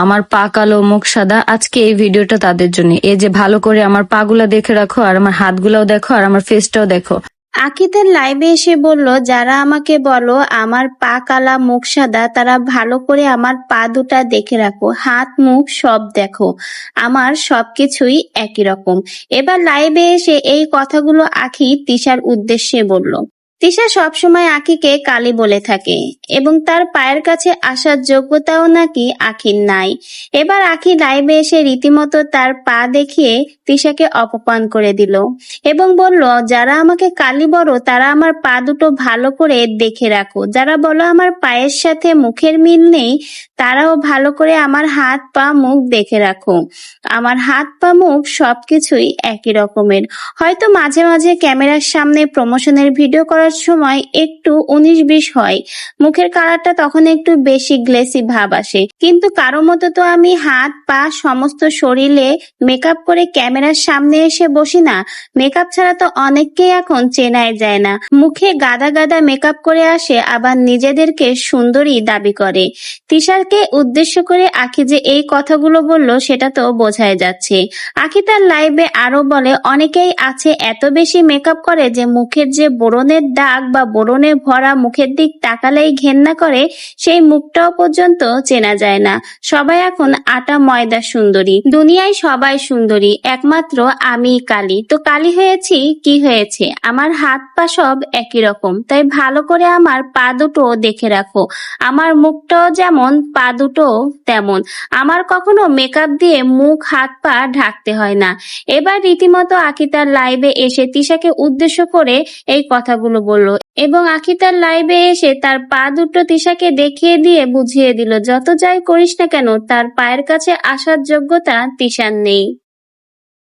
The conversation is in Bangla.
আমার পা কালো, মুখ সাদা। আজকে এই ভিডিওটা তাদের জন্য। এই যে ভালো করে আমার পাগুলা দেখে রাখো, আর আমার হাতগুলাও দেখো, আর আমার ফেসটাও দেখো। আকিতের লাইভে এসে বলল, যারা আমাকে বলো আমার পা কালা মুখ সাদা, তারা ভালো করে আমার পা দুটা দেখে রাখো, হাত মুখ সব দেখো, আমার সবকিছুই একই রকম। এবার লাইভে এসে এই কথাগুলো আখি তিশার উদ্দেশ্যে বলল। তিশা সবসময় আখিকে কালি বলে থাকে এবং তার পায়ের কাছে আসার যোগ্যতাও নাকি আখির নাই। এবার আখি লাইভে এসে রীতিমতো তার পা দেখিয়ে তিশাকে অপমান করে দিল এবং বলল, যারা আমাকে কালি বলো তারা আমার পা দুটো ভালো করে দেখে রাখো, যারা বলো আমার পায়ের সাথে মুখের মিল নেই তারাও ভালো করে আমার হাত পা মুখ দেখে রাখো, আমার হাত পা মুখ সবকিছুই একই রকমের। হয়তো মাঝে মাঝে ক্যামেরার সামনে প্রমোশনের ভিডিও করার সময় একটু 19-20 হয়, মুখের কালারটা তখন একটু বেশি গ্লেসি ভাব আসে, কিন্তু কারো মতো তো আমি হাত পা সমস্ত শরীরে মেকআপ করে ক্যামেরার সামনে এসে বসি না। মেকআপ ছাড়া তো অনেককেই এখন চেনাই যায় না, মুখে গাদা গাদা মেকআপ করে আসে, আবার নিজেদেরকে সুন্দরী দাবি করে। তিশারকে উদ্দেশ্য করে আখি যে এই কথাগুলো বলল সেটা তো বোঝাই যাচ্ছে। আখি তার লাইভে আরো বলে, অনেকেই আছে এত বেশি মেকআপ করে যে মুখের যে ব্রণের দাগ বা ব্রণে ভরা মুখের দিক তাকালেই ঘেন্না করে, সেই মুখটাও পর্যন্ত চেনা যায় না। সবাই এখন আটা ময়দা সুন্দরী, দুনিয়ায় সবাই সুন্দরী, একমাত্র আমি কালি। তো কালি হয়েছি কি হয়েছে, আমার হাত পা সব একই রকম, তাই ভালো করে আমার পা দুটো দেখে রাখো, আমার মুখটাও যেমন পা দুটো তেমন, আমার কখনো মেকআপ দিয়ে মুখ হাত পা ঢাকতে হয় না। এবার রীতিমতো আখি তার লাইভে এসে তিশাকে উদ্দেশ্য করে এই কথাগুলো বলল এবং আখি তার লাইভে এসে তার পা দুটো তিশাকে দেখিয়ে দিয়ে বুঝিয়ে দিল, যত যাই করিস না কেন তার পায়ের কাছে আসার যোগ্যতা তিশার নেই।